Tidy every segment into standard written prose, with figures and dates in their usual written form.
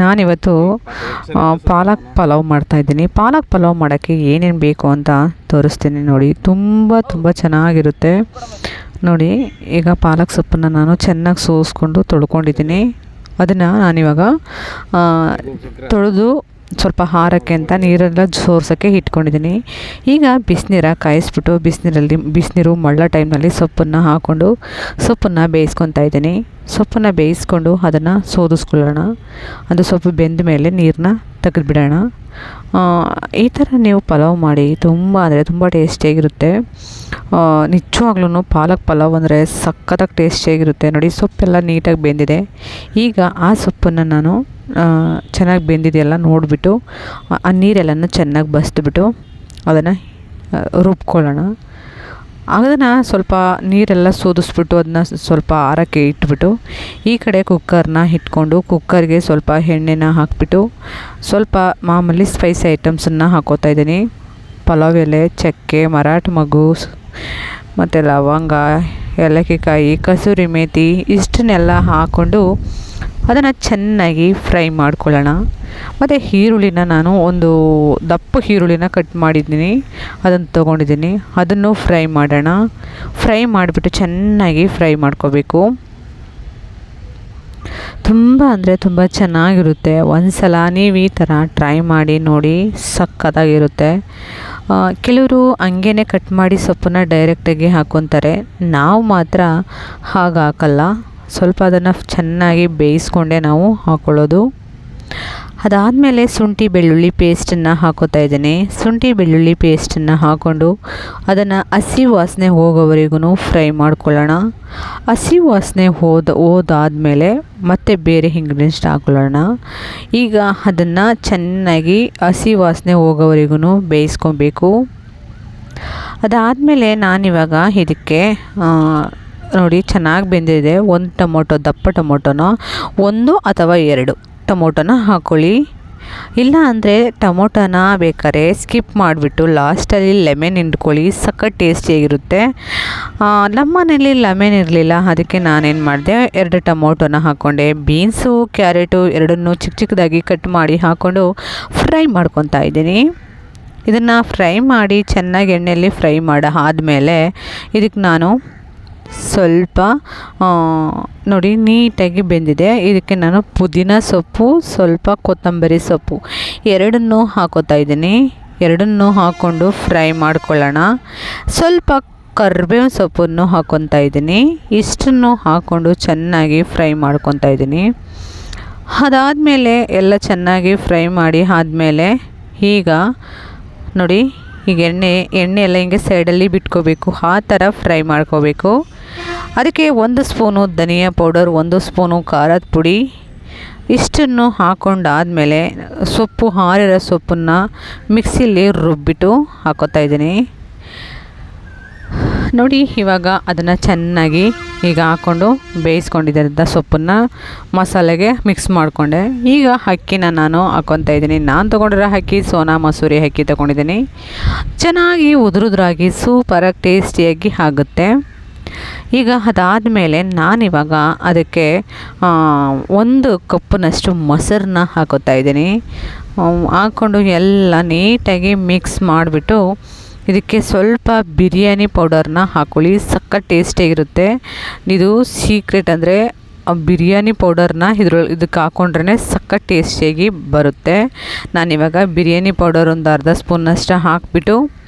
ನಾನಿವತ್ತು ಪಾಲಕ್ ಪಲಾವ್ ಮಾಡ್ತಾಯಿದ್ದೀನಿ. ಪಾಲಕ್ ಪಲಾವ್ ಮಾಡೋಕ್ಕೆ ಏನೇನು ಬೇಕು ಅಂತ ತೋರಿಸ್ತೀನಿ ನೋಡಿ. ತುಂಬ ಚೆನ್ನಾಗಿರುತ್ತೆ ನೋಡಿ. ಈಗ ಪಾಲಕ್ ಸೊಪ್ಪನ್ನು ನಾನು ಚೆನ್ನಾಗಿ ಸೋಸ್ಕೊಂಡು ತೊಳ್ಕೊಂಡಿದ್ದೀನಿ. ಅದನ್ನು ನಾನಿವಾಗ ತೊಳೆದು ಸ್ವಲ್ಪ ಹಾರಕ್ಕೆ ಅಂತ ನೀರೆಲ್ಲ ಸೋರ್ಸೋಕ್ಕೆ ಇಟ್ಕೊಂಡಿದ್ದೀನಿ. ಈಗ ಬಿಸಿನೀರ ಕಾಯಿಸ್ಬಿಟ್ಟು ಬಿಸಿನೀರು ಮಳ್ಳ ಟೈಮ್ನಲ್ಲಿ ಸೊಪ್ಪನ್ನು ಹಾಕ್ಕೊಂಡು ಸೊಪ್ಪನ್ನು ಬೇಯಿಸ್ಕೊತಾ ಇದ್ದೀನಿ. ಸೊಪ್ಪನ್ನು ಬೇಯಿಸ್ಕೊಂಡು ಅದನ್ನು ಸೋದಿಸ್ಕೊಳ್ಳೋಣ. ಅದು ಸೊಪ್ಪು ಬೆಂದ ಮೇಲೆ ನೀರನ್ನ ತೆಗೆದುಬಿಡೋಣ. ಈ ಥರ ನೀವು ಪಲಾವ್ ಮಾಡಿ ತುಂಬ ಟೇಸ್ಟಿಯಾಗಿರುತ್ತೆ. ನಿಜವಾಗ್ಲೂ ಪಾಲಕ್ ಪಲಾವ್ ಅಂದರೆ ಸಖತ್ತಾಗಿ ಟೇಸ್ಟಿಯಾಗಿರುತ್ತೆ ನೋಡಿ. ಸೊಪ್ಪೆಲ್ಲ ನೀಟಾಗಿ ಬೆಂದಿದೆ. ಈಗ ಆ ಸೊಪ್ಪನ್ನು ನಾನು ಚೆನ್ನಾಗಿ ಬೆಂದಿದೆಯಲ್ಲ ನೋಡಿಬಿಟ್ಟು ಆ ನೀರೆಲ್ಲನೂ ಚೆನ್ನಾಗಿ ಬಸಿದ್ಬಿಟ್ಟು ಅದನ್ನು ರುಬ್ಕೊಳ್ಳೋಣ. ಅದನ್ನು ಸ್ವಲ್ಪ ನೀರೆಲ್ಲ ಸೋದಿಸ್ಬಿಟ್ಟು ಅದನ್ನ ಸ್ವಲ್ಪ ಆರಕ್ಕೆ ಇಟ್ಬಿಟ್ಟು ಈ ಕಡೆ ಕುಕ್ಕರ್ನ ಇಟ್ಕೊಂಡು ಕುಕ್ಕರ್ಗೆ ಸ್ವಲ್ಪ ಎಣ್ಣೆನ ಹಾಕಿಬಿಟ್ಟು ಸ್ವಲ್ಪ ಮಾಮೂಲಿ ಸ್ಪೈಸಿ ಐಟಮ್ಸನ್ನು ಹಾಕೋತಾ ಇದ್ದೀನಿ. ಪಲಾವ್ ಎಲೆ, ಚಕ್ಕೆ, ಮರಾಠ ಮಗು ಮತ್ತು ಲವಂಗ, ಏಲಕ್ಕಿಕಾಯಿ, ಕಸೂರಿ ಮೇಥಿ ಇಷ್ಟನ್ನೆಲ್ಲ ಹಾಕ್ಕೊಂಡು ಅದನ್ನು ಚೆನ್ನಾಗಿ ಫ್ರೈ ಮಾಡ್ಕೊಳ್ಳೋಣ. ಮತ್ತು ಈರುಳ್ಳಿನ ನಾನು ಒಂದು ದಪ್ಪ ಈರುಳ್ಳಿನ ಕಟ್ ಮಾಡಿದ್ದೀನಿ, ಅದನ್ನು ತೊಗೊಂಡಿದ್ದೀನಿ. ಅದನ್ನು ಫ್ರೈ ಮಾಡೋಣ. ಫ್ರೈ ಮಾಡಿಬಿಟ್ಟು ಚೆನ್ನಾಗಿ ಫ್ರೈ ಮಾಡ್ಕೋಬೇಕು. ತುಂಬ ಚೆನ್ನಾಗಿರುತ್ತೆ. ಒಂದು ಸಲ ನೀವು ಈ ಥರ ಟ್ರೈ ಮಾಡಿ ನೋಡಿ, ಸಖತ್ತಾಗಿರುತ್ತೆ. ಕೆಲವರು ಹಂಗೇ ಕಟ್ ಮಾಡಿ ಸೊಪ್ಪನ್ನು ಡೈರೆಕ್ಟಾಗಿ ಹಾಕ್ಕೊತಾರೆ. ನಾವು ಮಾತ್ರ ಹಾಗೆ ಹಾಕಲ್ಲ. ಸ್ವಲ್ಪ ಅದನ್ನು ಚೆನ್ನಾಗಿ ಬೇಯಿಸ್ಕೊಂಡೇ ನಾವು ಹಾಕ್ಕೊಳ್ಳೋದು. ಅದಾದಮೇಲೆ ಶುಂಠಿ ಬೆಳ್ಳುಳ್ಳಿ ಪೇಸ್ಟನ್ನು ಹಾಕೋತಾ ಇದ್ದೀನಿ. ಶುಂಠಿ ಬೆಳ್ಳುಳ್ಳಿ ಪೇಸ್ಟನ್ನು ಹಾಕ್ಕೊಂಡು ಅದನ್ನು ಹಸಿ ವಾಸನೆ ಹೋಗೋವರೆಗೂ ಫ್ರೈ ಮಾಡ್ಕೊಳ್ಳೋಣ. ಹಸಿ ವಾಸನೆ ಹೋದಾದಮೇಲೆ ಮತ್ತೆ ಬೇರೆ ಇಂಗ್ರೀಡಿಯೆಂಟ್ಸ್ ಹಾಕ್ಕೊಳ್ಳೋಣ. ಈಗ ಅದನ್ನು ಚೆನ್ನಾಗಿ ಹಸಿ ವಾಸನೆ ಹೋಗೋವರೆಗೂ ಬೇಯಿಸ್ಕೊಬೇಕು. ಅದಾದಮೇಲೆ ನಾನಿವಾಗ ಇದಕ್ಕೆ ನೋಡಿ ಚೆನ್ನಾಗಿ ಬೆಂದಿದೆ. ಒಂದು ಟೊಮೊಟೊ, ದಪ್ಪ ಟೊಮೊಟೊನ 1 ಅಥವಾ 2 ಟೊಮೊಟೊನ ಹಾಕ್ಕೊಳ್ಳಿ. ಇಲ್ಲ ಅಂದರೆ ಟೊಮೊಟೊನ ಬೇಕಾದ್ರೆ ಸ್ಕಿಪ್ ಮಾಡಿಬಿಟ್ಟು ಲಾಸ್ಟಲ್ಲಿ ಲೆಮನ್ ಹಿಂಡ್ಕೊಳ್ಳಿ. ಸಖತ್ ಟೇಸ್ಟಿಯಾಗಿರುತ್ತೆ. ನಮ್ಮ ಮನೇಲಿ ಲೆಮನ್ ಇರಲಿಲ್ಲ, ಅದಕ್ಕೆ ನಾನೇನು ಮಾಡಿದೆ 2 ಟೊಮೊಟೊನ ಹಾಕ್ಕೊಂಡೆ. ಬೀನ್ಸು, ಕ್ಯಾರೆಟು ಎರಡನ್ನೂ ಚಿಕ್ಕದಾಗಿ ಕಟ್ ಮಾಡಿ ಹಾಕ್ಕೊಂಡು ಫ್ರೈ ಮಾಡ್ಕೊತಾ ಇದ್ದೀನಿ. ಇದನ್ನು ಫ್ರೈ ಮಾಡಿ ಚೆನ್ನಾಗಿ ಎಣ್ಣೆಯಲ್ಲಿ ಫ್ರೈ ಆದಮೇಲೆ ಇದಕ್ಕೆ ನಾನು ಸ್ವಲ್ಪ ನೋಡಿ ನೀಟಾಗಿ ಬೆಂದಿದೆ. ಇದಕ್ಕೆ ನಾನು ಪುದೀನ ಸೊಪ್ಪು, ಸ್ವಲ್ಪ ಕೊತ್ತಂಬರಿ ಸೊಪ್ಪು ಎರಡನ್ನೂ ಹಾಕೋತಾ ಇದ್ದೀನಿ. ಎರಡನ್ನೂ ಹಾಕ್ಕೊಂಡು ಫ್ರೈ ಮಾಡ್ಕೊಳ್ಳೋಣ. ಸ್ವಲ್ಪ ಕರಿಬೇವಿನ ಸೊಪ್ಪನ್ನು ಹಾಕ್ಕೊತಾ ಇದ್ದೀನಿ. ಇಷ್ಟನ್ನು ಹಾಕ್ಕೊಂಡು ಚೆನ್ನಾಗಿ ಫ್ರೈ ಮಾಡ್ಕೊತಾ ಇದ್ದೀನಿ. ಅದಾದಮೇಲೆ ಎಲ್ಲ ಚೆನ್ನಾಗಿ ಫ್ರೈ ಮಾಡಿ ಆದಮೇಲೆ ಈಗ ನೋಡಿ, ಈಗ ಎಣ್ಣೆ ಎಲ್ಲ ಹಿಂಗೆ ಸೈಡಲ್ಲಿ ಬಿಟ್ಕೋಬೇಕು. ಆ ಥರ ಫ್ರೈ ಮಾಡ್ಕೋಬೇಕು. ಅದಕ್ಕೆ 1 ಸ್ಪೂನು ಧನಿಯಾ ಪೌಡರ್, 1 ಸ್ಪೂನು ಖಾರದ ಪುಡಿ ಇಷ್ಟನ್ನು ಹಾಕ್ಕೊಂಡಾದಮೇಲೆ ಸೊಪ್ಪು ಹಾರಿರೋ ಸೊಪ್ಪನ್ನು ಮಿಕ್ಸಿಲಿ ರುಬ್ಬಿಟ್ಟು ಹಾಕೋತಾ ಇದ್ದೀನಿ ನೋಡಿ. ಇವಾಗ ಅದನ್ನು ಚೆನ್ನಾಗಿ ಈಗ ಹಾಕ್ಕೊಂಡು ಬೇಯಿಸ್ಕೊಂಡಿದ್ದ ಸೊಪ್ಪನ್ನು ಮಸಾಲೆಗೆ ಮಿಕ್ಸ್ ಮಾಡಿಕೊಂಡೆ. ಈಗ ಅಕ್ಕಿನ ನಾನು ಹಾಕ್ಕೊತಾ ಇದ್ದೀನಿ. ನಾನು ತೊಗೊಂಡಿರೋ ಅಕ್ಕಿ ಸೋನಾ ಮಸೂರಿ ಅಕ್ಕಿ ತೊಗೊಂಡಿದ್ದೀನಿ. ಚೆನ್ನಾಗಿ ಉದುರುದ್ರಾಗಿ ಸೂಪರಾಗಿ ಟೇಸ್ಟಿಯಾಗಿ ಆಗುತ್ತೆ. ಈಗ ಅದಾದಮೇಲೆ ನಾನಿವಾಗ ಅದಕ್ಕೆ 1 ಕಪ್ನಷ್ಟು ಮೊಸರನ್ನ ಹಾಕೋತಾ ಇದ್ದೀನಿ. ಹಾಕ್ಕೊಂಡು ಎಲ್ಲ ನೀಟಾಗಿ ಮಿಕ್ಸ್ ಮಾಡಿಬಿಟ್ಟು ಇದಕ್ಕೆ ಸ್ವಲ್ಪ ಬಿರಿಯಾನಿ ಪೌಡರ್ನ ಹಾಕ್ಕೊಳ್ಳಿ. ಸಖತ್ ಟೇಸ್ಟಿಯಾಗಿರುತ್ತೆ. ಇದು ಸೀಕ್ರೆಟ್ ಅಂದರೆ ಬಿರಿಯಾನಿ ಪೌಡರ್ನ ಇದಕ್ಕೆ ಹಾಕ್ಕೊಂಡ್ರೆ ಸಖತ್ ಟೇಸ್ಟಿಯಾಗಿ ಬರುತ್ತೆ. ನಾನಿವಾಗ ಬಿರಿಯಾನಿ ಪೌಡರ್ ಒಂದು ಅರ್ಧ ಸ್ಪೂನಷ್ಟು ಹಾಕಿಬಿಟ್ಟು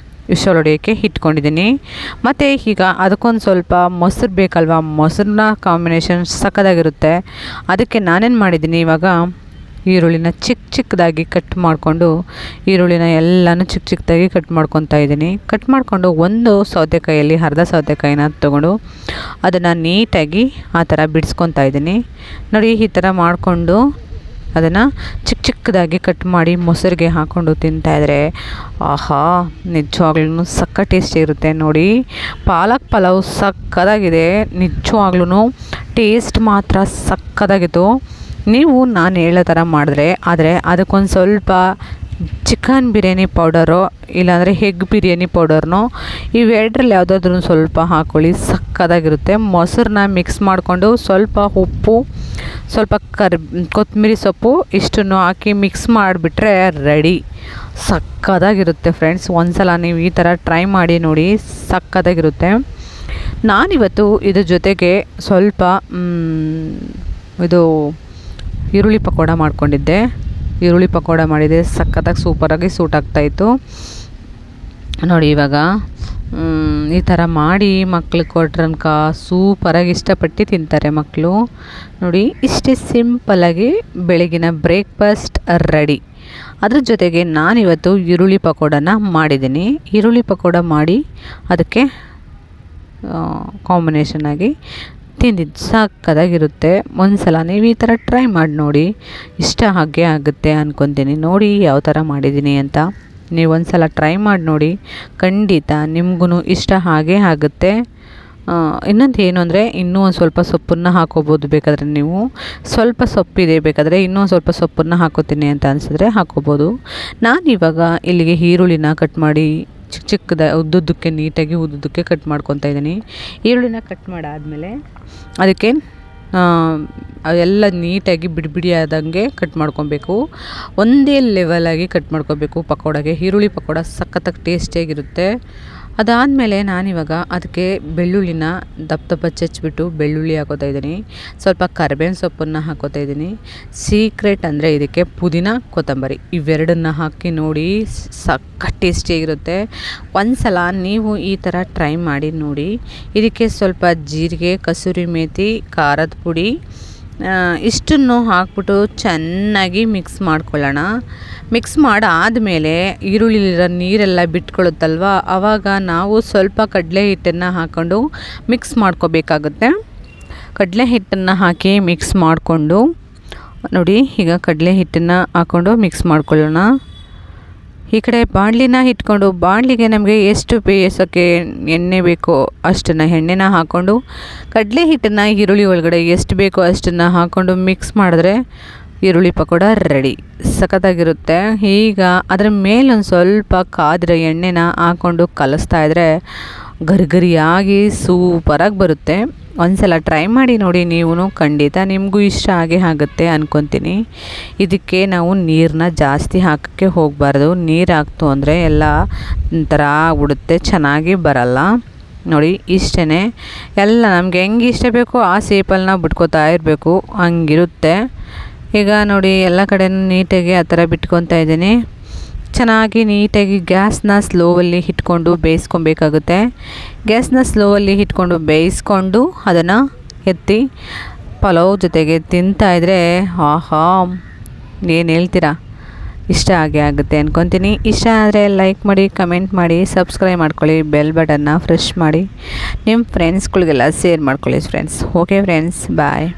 ವಿಷಲ್ ಹೊಡೆಯೋಕ್ಕೆ ಇಟ್ಕೊಂಡಿದ್ದೀನಿ. ಮತ್ತು ಈಗ ಅದಕ್ಕೊಂದು ಸ್ವಲ್ಪ ಮೊಸರು ಬೇಕಲ್ವ, ಮೊಸರನ್ನ ಕಾಂಬಿನೇಷನ್ ಸಖತ್ತಾಗಿರುತ್ತೆ. ಅದಕ್ಕೆ ನಾನೇನು ಮಾಡಿದ್ದೀನಿ, ಇವಾಗ ಈರುಳ್ಳಿನ ಚಿಕ್ಕದಾಗಿ ಕಟ್ ಮಾಡಿಕೊಂಡು ಈರುಳ್ಳಿನ ಎಲ್ಲನೂ ಚಿಕ್ಕದಾಗಿ ಕಟ್ ಮಾಡ್ಕೊತಾ ಇದ್ದೀನಿ. ಕಟ್ ಮಾಡಿಕೊಂಡು ಒಂದು ಸೌತೆಕಾಯಲ್ಲಿ ಅರ್ಧ ಸೌತೆಕಾಯಿನ ತೊಗೊಂಡು ಅದನ್ನು ನೀಟಾಗಿ ಆ ಥರ ಬಿಡಿಸ್ಕೊತಾ ಇದ್ದೀನಿ ನೋಡಿ. ಈ ಥರ ಮಾಡಿಕೊಂಡು ಅದನ್ನು ಚಿಕ್ಕದಾಗಿ ಕಟ್ ಮಾಡಿ ಮೊಸರಿಗೆ ಹಾಕ್ಕೊಂಡು ತಿಂತಾಯಿದ್ರೆ ಆಹಾ, ನಿಜವಾಗ್ಲೂ ಸಖತ್ ಟೇಸ್ಟಿ ಇರುತ್ತೆ ನೋಡಿ. ಪಾಲಕ್ ಪಲಾವ್ ಸಖತ್ತಾಗಿದೆ. ನಿಜವಾಗ್ಲೂ ಟೇಸ್ಟ್ ಮಾತ್ರ ಸಖತ್ತಾಗಿತ್ತು. ನೀವು ನಾನು ಹೇಳೋ ಥರ ಆದರೆ ಅದಕ್ಕೊಂದು ಸ್ವಲ್ಪ ಚಿಕನ್ ಬಿರಿಯಾನಿ ಪೌಡರು ಇಲ್ಲಾಂದರೆ ಎಗ್ ಬಿರಿಯಾನಿ ಪೌಡರ್ನೋ ಇವೆರಡರಲ್ಲಿ ಯಾವುದಾದ್ರೂ ಸ್ವಲ್ಪ ಹಾಕ್ಕೊಳ್ಳಿ. ಸಕ್ಕತ್ತಾಗಿರುತ್ತೆ. ಮೊಸರನ್ನ ಮಿಕ್ಸ್ ಮಾಡಿಕೊಂಡು ಸ್ವಲ್ಪ ಉಪ್ಪು, ಸ್ವಲ್ಪ ಕೊತ್ತಂಬರಿ ಸೊಪ್ಪು ಇಷ್ಟನ್ನು ಹಾಕಿ ಮಿಕ್ಸ್ ಮಾಡಿಬಿಟ್ರೆ ರೆಡಿ. ಸಕ್ಕತ್ತಾಗಿರುತ್ತೆ ಫ್ರೆಂಡ್ಸ್. ಒಂದು ಸಲ ನೀವು ಈ ಥರ ಟ್ರೈ ಮಾಡಿ ನೋಡಿ, ಸಕ್ಕತ್ತಾಗಿರುತ್ತೆ. ನಾನಿವತ್ತು ಇದ್ರ ಜೊತೆಗೆ ಸ್ವಲ್ಪ ಇದು ಈರುಳ್ಳಿ ಪಕೋಡ ಮಾಡ್ಕೊಂಡಿದ್ದೆ. ಈರುಳ್ಳಿ ಪಕೋಡ ಮಾಡಿದೆ, ಸಕ್ಕತ್ತಾಗಿ ಸೂಪರಾಗಿ ಸೂಟ್ ಆಗ್ತಾಯಿತ್ತು ನೋಡಿ. ಇವಾಗ ಈ ಥರ ಮಾಡಿ ಮಕ್ಳಿಗೆ ಕೊಟ್ರನ್ಕ ಸೂಪರಾಗಿ ಇಷ್ಟಪಟ್ಟು ತಿಂತಾರೆ ಮಕ್ಕಳು ನೋಡಿ. ಇಷ್ಟೇ ಸಿಂಪಲ್ಲಾಗಿ ಬೆಳಗಿನ ಬ್ರೇಕ್ಫಾಸ್ಟ್ ರೆಡಿ. ಅದ್ರ ಜೊತೆಗೆ ನಾನಿವತ್ತು ಈರುಳ್ಳಿ ಪಕೋಡನ ಮಾಡಿದ್ದೀನಿ. ಈರುಳ್ಳಿ ಪಕೋಡ ಮಾಡಿ ಅದಕ್ಕೆ ಕಾಂಬಿನೇಷನ್ನಾಗಿ ತಿಂದಿದ್ದು ಸಕ್ಕತ್ತಾಗಿರುತ್ತೆ. ಒಂದು ಸಲ ನೀವು ಈ ಥರ ಟ್ರೈ ಮಾಡಿ ನೋಡಿ, ಇಷ್ಟ ಹಾಗೆ ಆಗುತ್ತೆ ಅಂದ್ಕೊತೀನಿ. ನೋಡಿ ಯಾವ ಥರ ಮಾಡಿದ್ದೀನಿ ಅಂತ. ನೀವು ಒಂದು ಸಲ ಟ್ರೈ ಮಾಡಿ ನೋಡಿ, ಖಂಡಿತ ನಿಮಗೂ ಇಷ್ಟ ಹಾಗೇ ಆಗುತ್ತೆ. ಇನ್ನೊಂದು ಏನು ಅಂದರೆ, ಇನ್ನೂ ಒಂದು ಸ್ವಲ್ಪ ಸೊಪ್ಪನ್ನು ಹಾಕೋಬೋದು. ಬೇಕಾದರೆ ನೀವು ಸ್ವಲ್ಪ ಸೊಪ್ಪಿದೆ, ಬೇಕಾದರೆ ಇನ್ನೂ ಒಂದು ಸ್ವಲ್ಪ ಸೊಪ್ಪನ್ನು ಹಾಕೋತೀನಿ ಅಂತ ಅನಿಸಿದ್ರೆ ಹಾಕೋಬೋದು. ನಾನಿವಾಗ ಇಲ್ಲಿಗೆ ಈರುಳ್ಳಿನ ಕಟ್ ಮಾಡಿ ಉದ್ದುದ್ದಕ್ಕೆ ನೀಟಾಗಿ ಉದ್ದುದ್ದಕ್ಕೆ ಕಟ್ ಮಾಡ್ಕೊತಾ ಇದ್ದೀನಿ. ಈರುಳ್ಳಿನ ಕಟ್ ಮಾಡಾದಮೇಲೆ ಅದಕ್ಕೆ ಎಲ್ಲ ನೀಟಾಗಿ ಬಿಡಿ ಆದಂಗೆ ಕಟ್ ಮಾಡ್ಕೊಬೇಕು. ಒಂದೇ ಲೆವೆಲಾಗಿ ಕಟ್ ಮಾಡ್ಕೊಬೇಕು ಪಕೋಡಗೆ. ಈರುಳ್ಳಿ ಪಕೋಡ ಸಖತ್ತಾಗಿ ಟೇಸ್ಟಿಯಾಗಿರುತ್ತೆ. ಅದಾದಮೇಲೆ ನಾನಿವಾಗ ಅದಕ್ಕೆ ಬೆಳ್ಳುಳ್ಳಿನ ದಪ್ಪ ಚಚ್ಚಿಬಿಟ್ಟು ಬೆಳ್ಳುಳ್ಳಿ ಹಾಕೋತಾ ಇದ್ದೀನಿ. ಸ್ವಲ್ಪ ಕರಿಬೇವಿನ ಸೊಪ್ಪನ್ನು ಹಾಕೋತಾ ಇದ್ದೀನಿ. ಸೀಕ್ರೆಟ್ ಅಂದರೆ ಇದಕ್ಕೆ ಪುದೀನ, ಕೊತ್ತಂಬರಿ ಇವೆರಡನ್ನ ಹಾಕಿ ನೋಡಿ, ಸಖತ್ ಟೇಸ್ಟಿಯಾಗಿರುತ್ತೆ. ಒಂದು ಸಲ ನೀವು ಈ ಥರ ಟ್ರೈ ಮಾಡಿ ನೋಡಿ. ಇದಕ್ಕೆ ಸ್ವಲ್ಪ ಜೀರಿಗೆ, ಕಸೂರಿ ಮೇಥಿ, ಖಾರದ ಪುಡಿ ಇಷ್ಟನ್ನು ಹಾಕ್ಬಿಟ್ಟು ಚೆನ್ನಾಗಿ ಮಿಕ್ಸ್ ಮಾಡ್ಕೊಳ್ಳೋಣ. ಮಿಕ್ಸ್ ಮಾಡಾದಮೇಲೆ ಈರುಳ್ಳಿಲಿರೋ ನೀರೆಲ್ಲ ಬಿಟ್ಕೊಳ್ಳುತ್ತಲ್ವ, ಆವಾಗ ನಾವು ಸ್ವಲ್ಪ ಕಡಲೆ ಹಿಟ್ಟನ್ನು ಹಾಕ್ಕೊಂಡು ಮಿಕ್ಸ್ ಮಾಡ್ಕೋಬೇಕಾಗುತ್ತೆ. ಕಡಲೆ ಹಿಟ್ಟನ್ನು ಹಾಕಿ ಮಿಕ್ಸ್ ಮಾಡಿಕೊಂಡು ನೋಡಿ, ಈಗ ಕಡಲೆ ಹಿಟ್ಟನ್ನು ಹಾಕ್ಕೊಂಡು ಮಿಕ್ಸ್ ಮಾಡ್ಕೊಳ್ಳೋಣ. ಈ ಕಡೆ ಬಾಣಲಿನ ಇಟ್ಕೊಂಡು, ಬಾಣಲಿಗೆ ನಮಗೆ ಎಷ್ಟು ಬೇಯಿಸೋಕ್ಕೆ ಎಣ್ಣೆ ಬೇಕೋ ಅಷ್ಟನ್ನು ಎಣ್ಣೆನ ಹಾಕ್ಕೊಂಡು, ಕಡಲೆ ಹಿಟ್ಟನ್ನು ಈರುಳ್ಳಿ ಒಳಗಡೆ ಎಷ್ಟು ಬೇಕೋ ಅಷ್ಟನ್ನು ಹಾಕ್ಕೊಂಡು ಮಿಕ್ಸ್ ಮಾಡಿದ್ರೆ ಈರುಳ್ಳಿ ಪಕೋಡ ರೆಡಿ. ಸಖತ್ತಾಗಿರುತ್ತೆ. ಈಗ ಅದರ ಮೇಲೊಂದು ಸ್ವಲ್ಪ ಕಾದಿರೋ ಎಣ್ಣೆನ ಹಾಕ್ಕೊಂಡು ಕಲಿಸ್ತಾ ಇದ್ದರೆ ಗರಿಗರಿಯಾಗಿ ಸೂಪರಾಗಿ ಬರುತ್ತೆ. ಒಂದು ಸಲ ಟ್ರೈ ಮಾಡಿ ನೋಡಿ ನೀವು, ಖಂಡಿತ ನಿಮಗೂ ಇಷ್ಟ ಆಗೇ ಆಗುತ್ತೆ ಅಂದ್ಕೊತೀನಿ. ಇದಕ್ಕೆ ನಾವು ನೀರನ್ನ ಜಾಸ್ತಿ ಹಾಕೋಕ್ಕೆ ಹೋಗಬಾರ್ದು. ನೀರು ಹಾಕ್ತು ಅಂದರೆ ಎಲ್ಲ ಒಂಥರ ಆಗ್ಬಿಡುತ್ತೆ, ಚೆನ್ನಾಗಿ ಬರಲ್ಲ ನೋಡಿ. ಇಷ್ಟೇ, ಎಲ್ಲ ನಮಗೆ ಹೆಂಗೆ ಇಷ್ಟ ಬೇಕೋ ಆ ಶೇಪಲ್ಲಿ ನಾವು ಬಿಟ್ಕೋತಾ ಇರಬೇಕು, ಹಂಗಿರುತ್ತೆ. ಈಗ ನೋಡಿ ಎಲ್ಲ ಕಡೆಯೂ ನೀಟಾಗಿ ಆ ಥರ ಬಿಟ್ಕೊತಾ ಇದ್ದೀನಿ. ಚೆನ್ನಾಗಿ ನೀಟಾಗಿ ಗ್ಯಾಸ್ನ ಸ್ಲೋವಲ್ಲಿ ಇಟ್ಕೊಂಡು ಬೇಯಿಸ್ಕೊಬೇಕಾಗುತ್ತೆ. ಗ್ಯಾಸ್ನ ಸ್ಲೋವಲ್ಲಿ ಇಟ್ಕೊಂಡು ಬೇಯಿಸ್ಕೊಂಡು ಅದನ್ನು ಎತ್ತಿ ಪಲಾವ್ ಜೊತೆಗೆ ತಿಂತಾಯಿದ್ರೆ ಆಹಾ, ಏನು ಹೇಳ್ತೀರಾ, ಇಷ್ಟ ಆಗೇ ಆಗುತ್ತೆ ಅಂದ್ಕೊತೀನಿ. ಇಷ್ಟ ಆದರೆ ಲೈಕ್ ಮಾಡಿ, ಕಮೆಂಟ್ ಮಾಡಿ, ಸಬ್ಸ್ಕ್ರೈಬ್ ಮಾಡ್ಕೊಳ್ಳಿ, ಬೆಲ್ ಬಟನ್ನ ಫ್ರೆಶ್ ಮಾಡಿ ನಿಮ್ಮ ಫ್ರೆಂಡ್ಸ್ಗಳಿಗೆಲ್ಲ ಶೇರ್ ಮಾಡ್ಕೊಳ್ಳಿ ಫ್ರೆಂಡ್ಸ್. ಓಕೆ ಫ್ರೆಂಡ್ಸ್, ಬಾಯ್.